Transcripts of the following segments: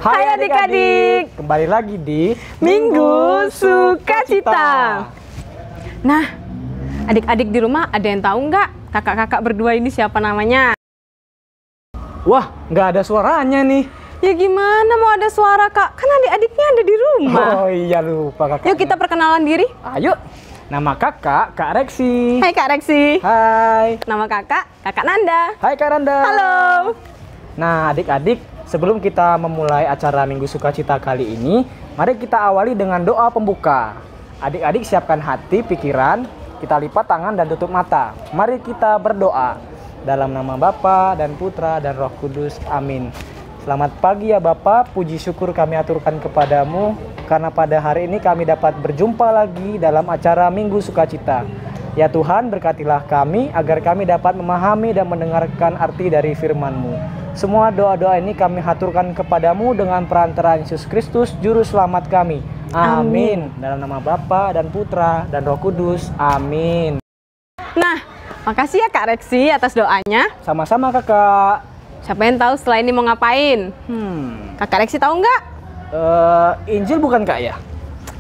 Hai adik-adik, kembali lagi di Minggu Sukacita. Nah, adik-adik di rumah ada yang tahu nggak kakak-kakak berdua ini siapa namanya? Wah, nggak ada suaranya nih. Ya gimana mau ada suara kak? Kan adik-adiknya ada di rumah. Oh iya lupa kakak. Yuk kita perkenalan diri. Ayo. Nama kakak, Kak Reksi. Hai Kak Reksi. Hai. Nama Kakak Nanda. Hai Kak Nanda. Halo. Nah adik-adik, sebelum kita memulai acara Minggu Sukacita kali ini, mari kita awali dengan doa pembuka. Adik-adik siapkan hati, pikiran, kita lipat tangan dan tutup mata. Mari kita berdoa. Dalam nama Bapa dan Putra dan Roh Kudus. Amin. Selamat pagi ya Bapak, puji syukur kami aturkan kepadamu karena pada hari ini kami dapat berjumpa lagi dalam acara Minggu Sukacita. Ya Tuhan, berkatilah kami agar kami dapat memahami dan mendengarkan arti dari firman-Mu. Semua doa-doa ini kami haturkan kepadamu dengan perantaraan Yesus Kristus, Juru Selamat kami. Amin. Dalam nama Bapa dan Putra dan Roh Kudus. Amin. Nah, makasih ya Kak Reksi atas doanya. Sama-sama kakak. Siapa yang tahu setelah ini mau ngapain? Kakak Reksi tahu nggak? Injil bukan kak ya?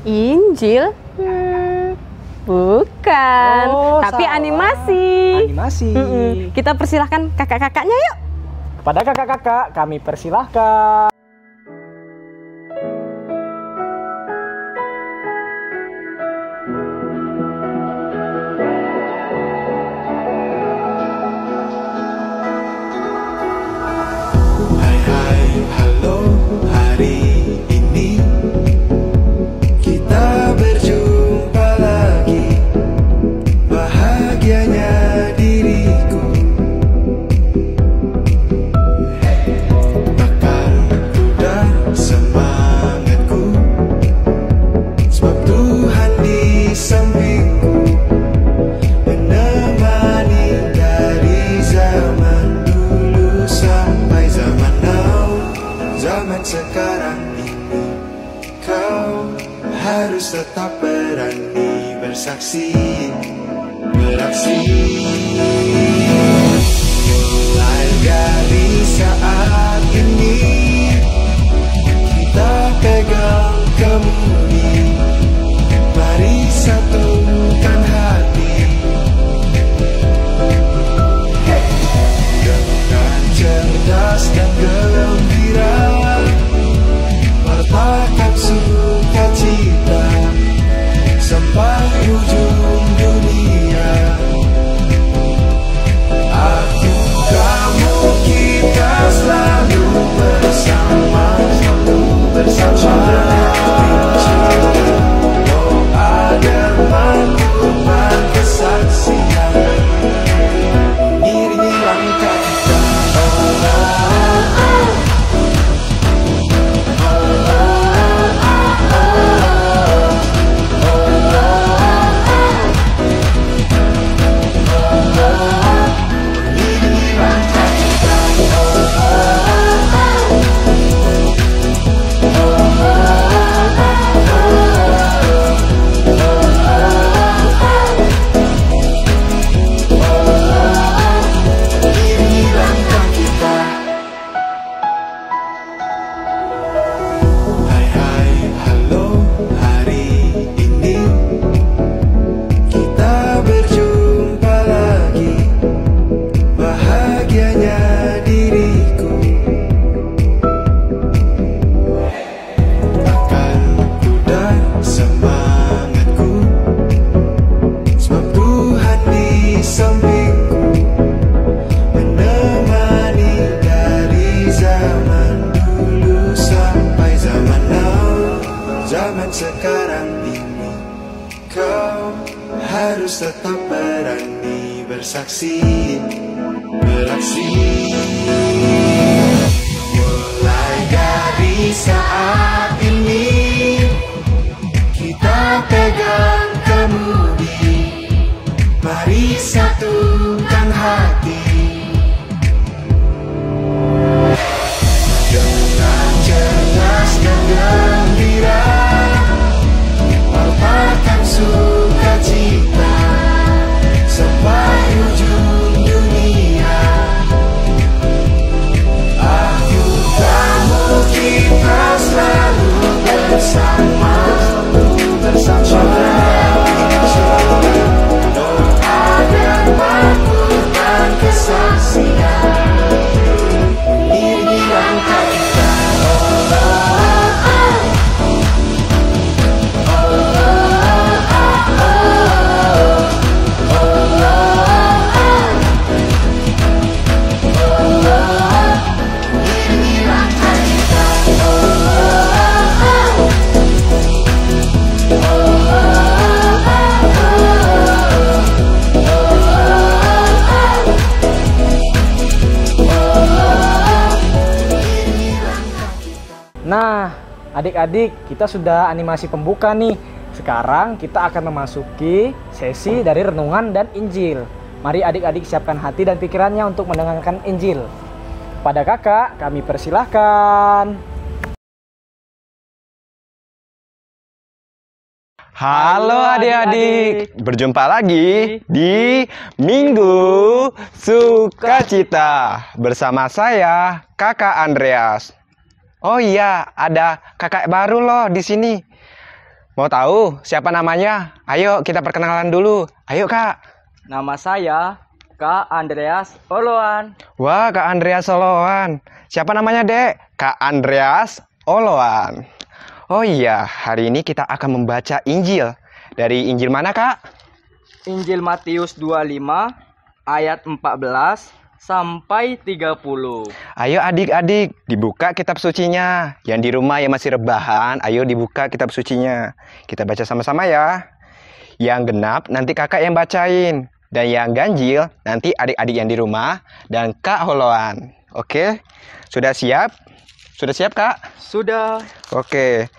Injil? Bukan. Oh, tapi salah. animasi. Animasi. Kita persilahkan kakak-kakaknya yuk. Kepada kakak-kakak kami persilahkan. Halo, hari ini kita berjumpa lagi. Bahagianya diriku, bakal kuda semangatku, sebab Tuhan di sampingku, menemani dari zaman dulu sampai zaman now. Zaman sekarang ini kau harus tetap berani bersaksi, beraksi. Mulai dari saat ini kita pegang kemudi, mari satukan hati dengan cerdas dan gembira. Wartakan sukacita sampai ujung dunia. Aku, kamu, kita selalu bersama, selalu bersama. Doa dan mantuman kesaksian, iringi langkah kita. Sekarang ini kau harus tetap berani bersaksi, beraksi. Mulai dari saat ini kita pegang kemudi, mari satukan hati dengan cerdas dan gembira. Wartakan sukacita sampai ujung dunia. Adik-adik, kita sudah animasi pembuka nih. Sekarang kita akan memasuki sesi dari renungan dan Injil. Mari adik-adik siapkan hati dan pikirannya untuk mendengarkan Injil. Pada kakak, kami persilahkan. Halo adik-adik, berjumpa lagi di Minggu Sukacita bersama saya, Kakak Andreas. Oh iya, ada kakak baru loh di sini. Mau tahu siapa namanya? Ayo kita perkenalan dulu. Ayo Kak. Nama saya Kak Andreas Oloan. Wah, Kak Andreas Oloan. Siapa namanya, Dek? Kak Andreas Oloan. Oh iya, hari ini kita akan membaca Injil. Dari Injil mana, Kak? Injil Matius 25 ayat 14 sampai 30. Ayo adik-adik, dibuka kitab sucinya. Yang di rumah yang masih rebahan, ayo dibuka kitab sucinya. Kita baca sama-sama ya. Yang genap nanti kakak yang bacain. Dan yang ganjil nanti adik-adik yang di rumah dan Kak Holoan. Oke? Sudah siap? Sudah siap, Kak? Sudah. Oke.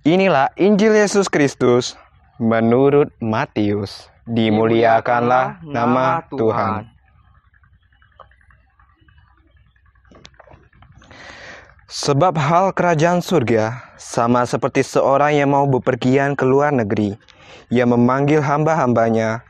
Inilah Injil Yesus Kristus menurut Matius. Dimuliakanlah nama Tuhan. Sebab hal kerajaan surga sama seperti seorang yang mau bepergian ke luar negeri. Ia memanggil hamba-hambanya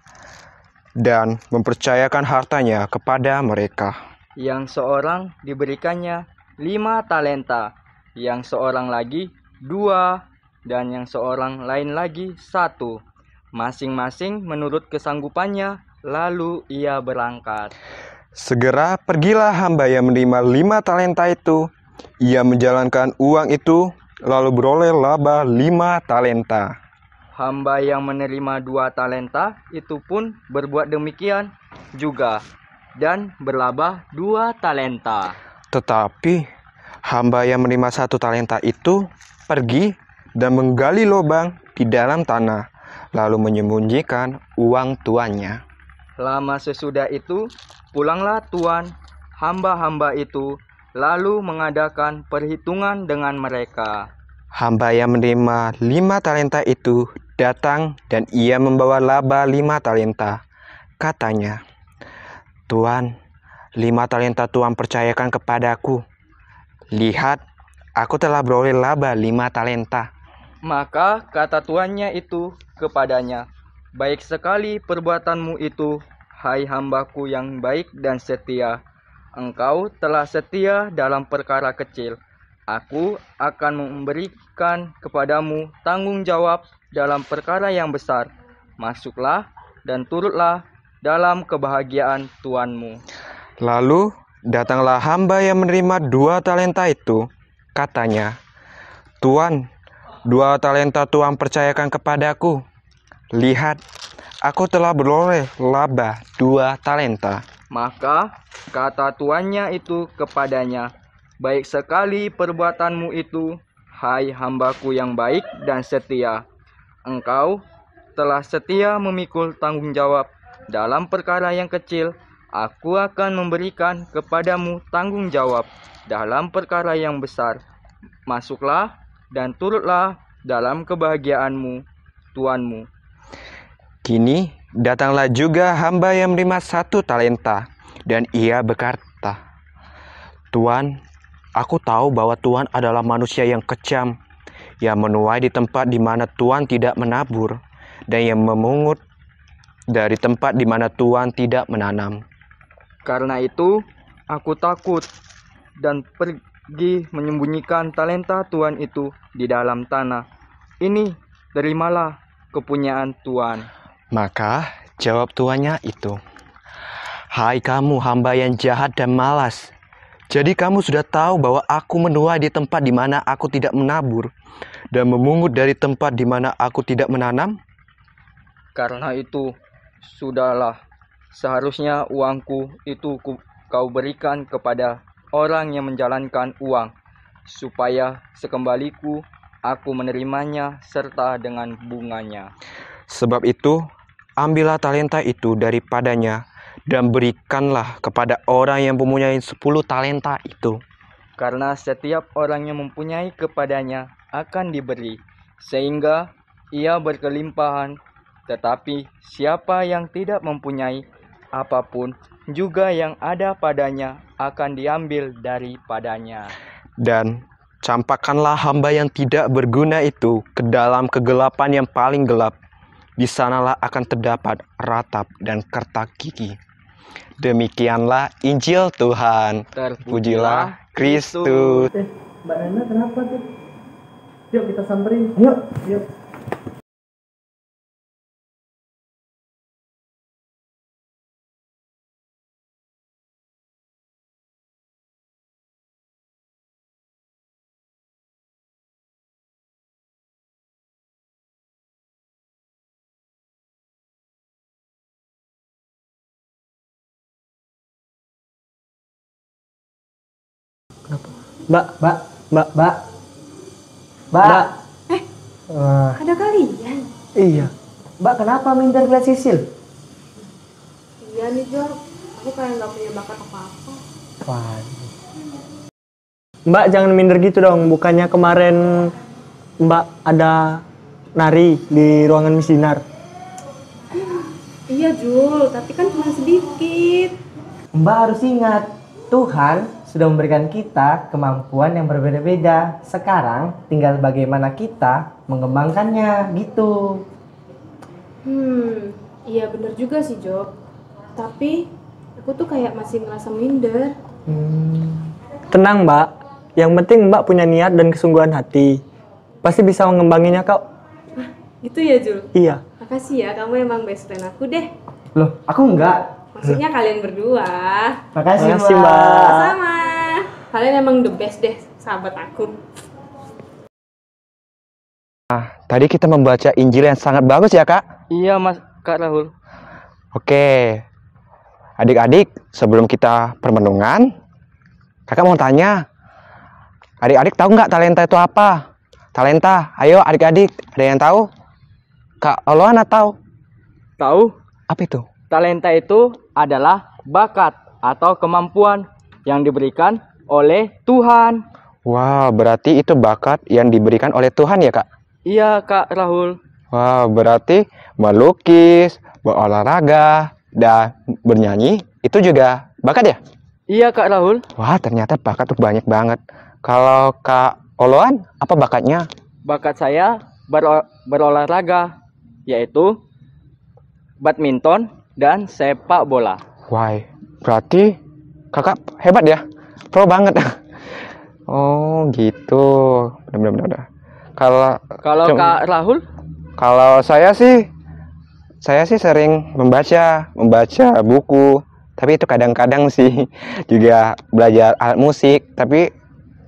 dan mempercayakan hartanya kepada mereka. Yang seorang diberikannya 5 talenta, yang seorang lagi 2, dan yang seorang lain lagi 1. Masing-masing menurut kesanggupannya, lalu ia berangkat. Segera pergilah hamba yang menerima 5 talenta itu. Ia menjalankan uang itu, lalu beroleh laba 5 talenta. Hamba yang menerima 2 talenta itu pun berbuat demikian juga, dan berlaba 2 talenta. Tetapi hamba yang menerima 1 talenta itu pergi dan menggali lubang di dalam tanah, lalu menyembunyikan uang tuannya. Lama sesudah itu, pulanglah tuan hamba-hamba itu, lalu mengadakan perhitungan dengan mereka. Hamba yang menerima 5 talenta itu datang dan ia membawa laba 5 talenta. Katanya, Tuan, 5 talenta Tuan percayakan kepadaku. Lihat, aku telah beroleh laba 5 talenta. Maka kata tuannya itu kepadanya, baik sekali perbuatanmu itu, hai hambaku yang baik dan setia. Engkau telah setia dalam perkara kecil. Aku akan memberikan kepadamu tanggung jawab dalam perkara yang besar. Masuklah dan turutlah dalam kebahagiaan tuanmu. Lalu datanglah hamba yang menerima 2 talenta itu. Katanya, Tuan, 2 talenta Tuan percayakan kepadaku. Lihat, aku telah beroleh laba 2 talenta. Maka kata tuannya itu kepadanya, baik sekali perbuatanmu itu, hai hambaku yang baik dan setia. Engkau telah setia memikul tanggung jawab dalam perkara yang kecil. Aku akan memberikan kepadamu tanggung jawab dalam perkara yang besar. Masuklah dan turutlah dalam kebahagiaanmu, tuanmu. Kini datanglah juga hamba yang menerima 1 talenta, dan ia berkata, Tuan, aku tahu bahwa Tuan adalah manusia yang kejam, yang menuai di tempat di mana Tuan tidak menabur, dan yang memungut dari tempat di mana Tuan tidak menanam. Karena itu, aku takut dan pergi menyembunyikan talenta Tuan itu di dalam tanah. Ini, terimalah kepunyaan Tuan. Maka jawab tuannya itu, Hai kamu hamba yang jahat dan malas. Jadi kamu sudah tahu bahwa aku menuai di tempat di mana aku tidak menabur, dan memungut dari tempat di mana aku tidak menanam? Karena itu, sudahlah, seharusnya uangku itu kau berikan kepada orang yang menjalankan uang, supaya sekembaliku aku menerimanya serta dengan bunganya. Sebab itu, ambillah talenta itu daripadanya, dan berikanlah kepada orang yang mempunyai 10 talenta itu. Karena setiap orang yang mempunyai kepadanya akan diberi, sehingga ia berkelimpahan. Tetapi siapa yang tidak mempunyai apapun, juga yang ada padanya akan diambil daripadanya. Dan campakkanlah hamba yang tidak berguna itu ke dalam kegelapan yang paling gelap. Di sanalah akan terdapat ratap dan kertak gigi. Demikianlah Injil Tuhan. Terpujilah Kristus. Mbak Nana kenapa tuh? Yuk kita samperin. Yuk, yuk. Mbak. Ada kalian? Iya. Mbak kenapa minder ngeliat Sisil? Iya nih Jor, aku kayak nggak punya bakat apa-apa. Waduh. Mbak jangan minder gitu dong. Bukannya kemarin Mbak ada nari di ruangan Miss Dinar. Iya Jul, tapi kan cuma sedikit. Mbak harus ingat, Tuhan sudah memberikan kita kemampuan yang berbeda-beda. Sekarang tinggal bagaimana kita mengembangkannya gitu. Iya bener juga sih Job. Tapi aku tuh kayak masih ngerasa minder. Tenang Mbak, yang penting Mbak punya niat dan kesungguhan hati. Pasti bisa mengembanginya kok. Gitu ya Jul? Iya. Makasih ya, kamu emang best friend aku deh. Loh, aku enggak. Maksudnya kalian berdua. Makasih Makasih, Mbak. Mbak. Sama. Kalian emang the best deh, sahabat aku. Tadi kita membaca Injil yang sangat bagus ya, Kak? Iya, Kak Rahul. Oke. Adik-adik, sebelum kita permenungan, Kakak mau tanya. Adik-adik tahu nggak talenta itu apa? Talenta, ayo adik-adik, ada yang tahu? Kak Oloana tahu? Tahu? Apa itu? Talenta itu adalah bakat atau kemampuan yang diberikan oleh Tuhan. Wow, berarti itu bakat yang diberikan oleh Tuhan ya, Kak? Iya, Kak Rahul. Wow, berarti melukis, berolahraga, dan bernyanyi itu juga bakat ya? Iya, Kak Rahul. Wah, ternyata bakat tuh banyak banget. Kalau Kak Oloan, apa bakatnya? Bakat saya berolahraga, yaitu badminton dan sepak bola. Wah, berarti kakak hebat ya? Pro banget. Oh, gitu. Benar-benar. Kalau Kak Rahul? Kalau saya sih sering membaca buku. Tapi itu kadang-kadang sih juga belajar alat musik. Tapi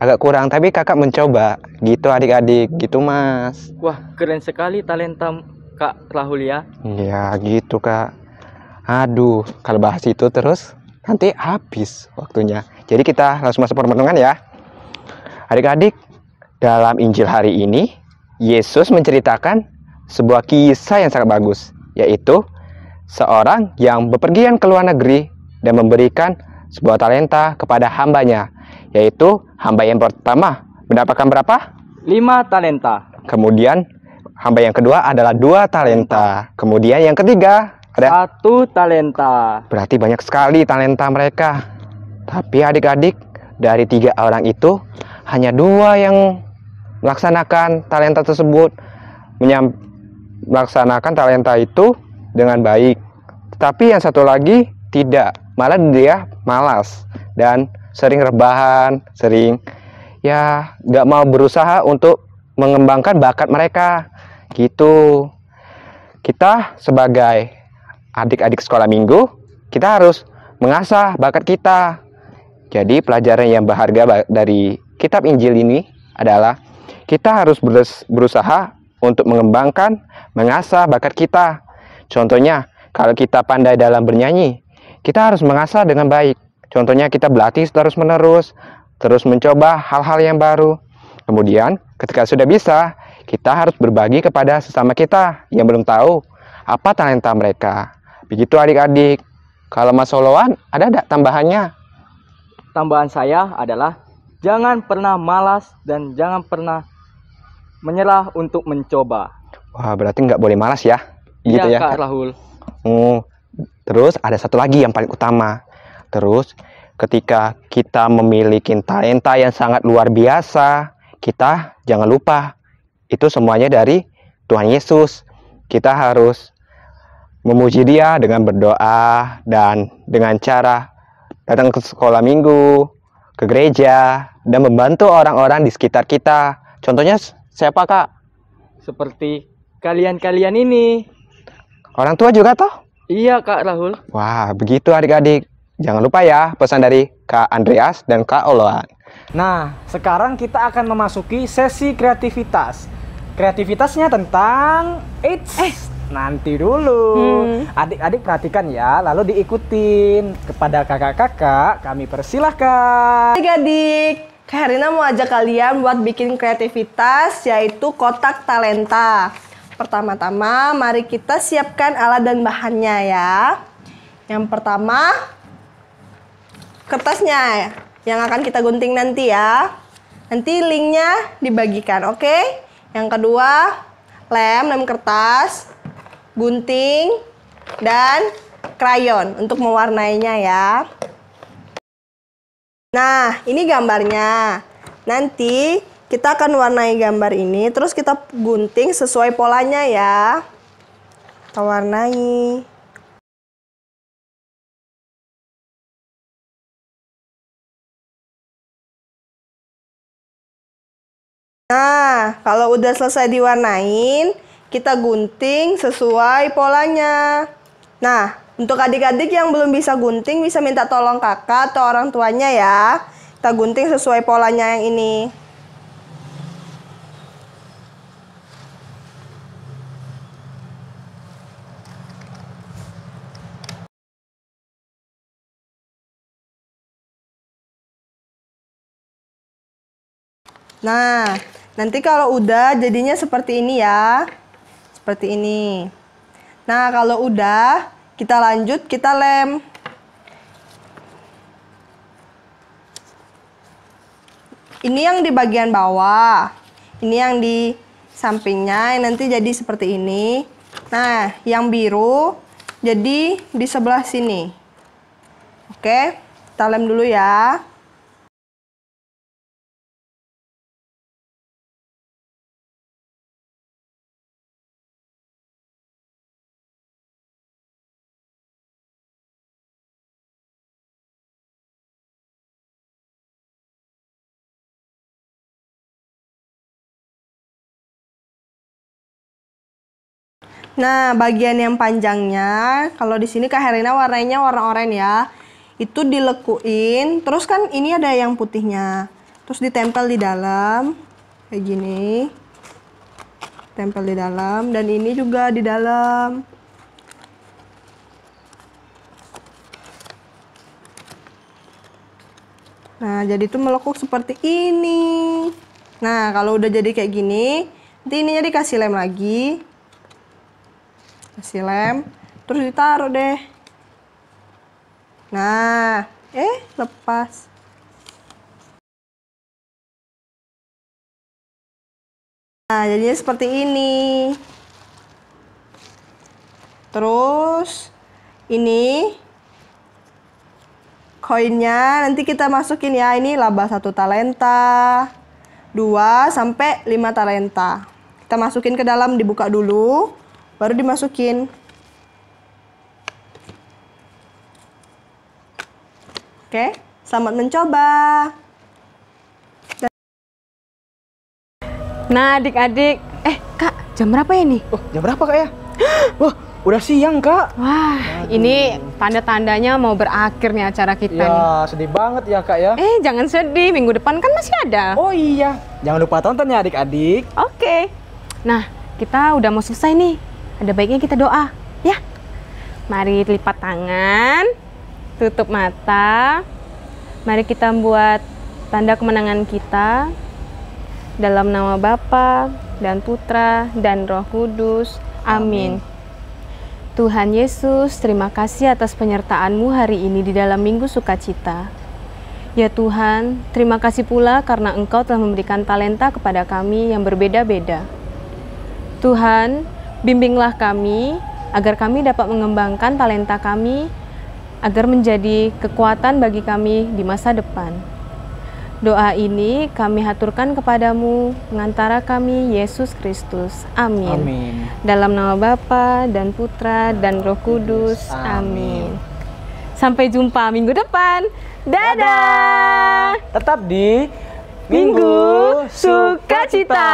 agak kurang. Tapi kakak mencoba. Gitu adik-adik. Gitu Mas. Wah, keren sekali talenta Kak Rahul ya. Iya gitu Kak. Aduh, kalau bahas itu terus nanti habis waktunya. Jadi kita langsung masuk permenungan ya. Adik-adik, dalam Injil hari ini, Yesus menceritakan sebuah kisah yang sangat bagus, yaitu seorang yang bepergian ke luar negeri dan memberikan sebuah talenta kepada hambanya, yaitu hamba yang pertama mendapatkan berapa? 5 talenta. Kemudian hamba yang kedua adalah 2 talenta. Kemudian yang ketiga ada 1 talenta. Berarti banyak sekali talenta mereka. Tapi adik-adik, dari 3 orang itu hanya 2 yang melaksanakan talenta tersebut, melaksanakan talenta itu dengan baik. Tapi yang satu lagi tidak, malah dia malas dan sering rebahan, sering ya nggak mau berusaha untuk mengembangkan bakat mereka. Gitu. Kita sebagai adik-adik sekolah minggu, kita harus mengasah bakat kita. Jadi pelajaran yang berharga dari kitab Injil ini adalah kita harus berusaha untuk mengembangkan, mengasah bakat kita. Contohnya, kalau kita pandai dalam bernyanyi, kita harus mengasah dengan baik. Contohnya kita berlatih terus-menerus, terus mencoba hal-hal yang baru. Kemudian, ketika sudah bisa, kita harus berbagi kepada sesama kita yang belum tahu apa talenta mereka. Begitu adik-adik. Kalau Mas Soloan, ada enggak tambahannya? Tambahan saya adalah jangan pernah malas dan jangan pernah menyerah untuk mencoba. Wah, berarti nggak boleh malas ya? Gitu Iya, ya, Kak Kak? Rahul. Oh, terus ada satu lagi yang paling utama. Terus ketika kita memiliki talenta yang sangat luar biasa, kita jangan lupa itu semuanya dari Tuhan Yesus. Kita harus memuji Dia dengan berdoa dan dengan cara datang ke sekolah minggu, ke gereja, dan membantu orang-orang di sekitar kita. Contohnya siapa, Kak? Seperti kalian-kalian ini. Orang tua juga toh? Iya, Kak Rahul. Wah, begitu adik-adik. Jangan lupa ya pesan dari Kak Andreas dan Kak Oloan. Nah, sekarang kita akan memasuki sesi kreativitas. Kreativitasnya tentang nanti dulu. Adik-adik perhatikan ya, lalu diikutin. Kepada kakak-kakak, kami persilahkan. Adik-adik, Kak Herina mau ajak kalian buat bikin kreativitas, yaitu kotak talenta. Pertama-tama, mari kita siapkan alat dan bahannya ya. Yang pertama, kertasnya yang akan kita gunting nanti ya. Nanti linknya dibagikan, oke? Yang kedua, lem kertas, gunting, dan krayon untuk mewarnainya ya. Nah, ini gambarnya. Nanti kita akan warnai gambar ini, terus kita gunting sesuai polanya ya. Kita warnai. Nah, kalau udah selesai diwarnain, kita gunting sesuai polanya. Nah, untuk adik-adik yang belum bisa gunting, bisa minta tolong kakak atau orang tuanya ya. Kita gunting sesuai polanya yang ini. Nah, nanti kalau udah jadinya seperti ini ya. Seperti ini. Nah, kalau udah, kita lanjut, kita lem. Ini yang di bagian bawah. Ini yang di sampingnya, nanti jadi seperti ini. Nah, yang biru jadi di sebelah sini. Oke, kita lem dulu ya. Nah, bagian yang panjangnya, kalau di sini Kak Herina warnanya warna oranye ya. Itu dilekuin, terus kan ini ada yang putihnya. Terus ditempel di dalam, kayak gini. Tempel di dalam, dan ini juga di dalam. Nah, jadi itu melekuk seperti ini. Nah, kalau udah jadi kayak gini, nanti ininya dikasih lem lagi. Kasih lem, terus ditaruh deh. Nah, lepas. Nah, jadinya seperti ini. Terus, ini koinnya nanti kita masukin ya. Ini laba 1 talenta, 2 sampai 5 talenta. Kita masukin ke dalam, dibuka dulu. Baru dimasukin. Oke, selamat mencoba. Nah, adik-adik, Kak, jam berapa ini? Oh, jam berapa Kak ya? Wah, udah siang Kak. Wah, ini tanda-tandanya mau berakhir nih acara kita nih. Ya, sedih banget ya Kak ya. Jangan sedih, minggu depan kan masih ada. Oh iya, jangan lupa tonton ya adik-adik. Oke. Nah, kita udah mau selesai nih. Ada baiknya kita doa, ya. Mari lipat tangan, tutup mata. Mari kita buat tanda kemenangan kita. Dalam nama Bapa dan Putra dan Roh Kudus. Amin. Tuhan Yesus, terima kasih atas penyertaan-Mu hari ini di dalam Minggu Sukacita. Ya Tuhan, terima kasih pula karena Engkau telah memberikan talenta kepada kami yang berbeda-beda. Tuhan, bimbinglah kami agar kami dapat mengembangkan talenta kami agar menjadi kekuatan bagi kami di masa depan. Doa ini kami haturkan kepadamu, pengantara kami, Yesus Kristus. Amin. Amin. Dalam nama Bapa dan Putra dan Roh Kudus. Amin. Sampai jumpa minggu depan. Dadah. Tetap di Minggu Sukacita.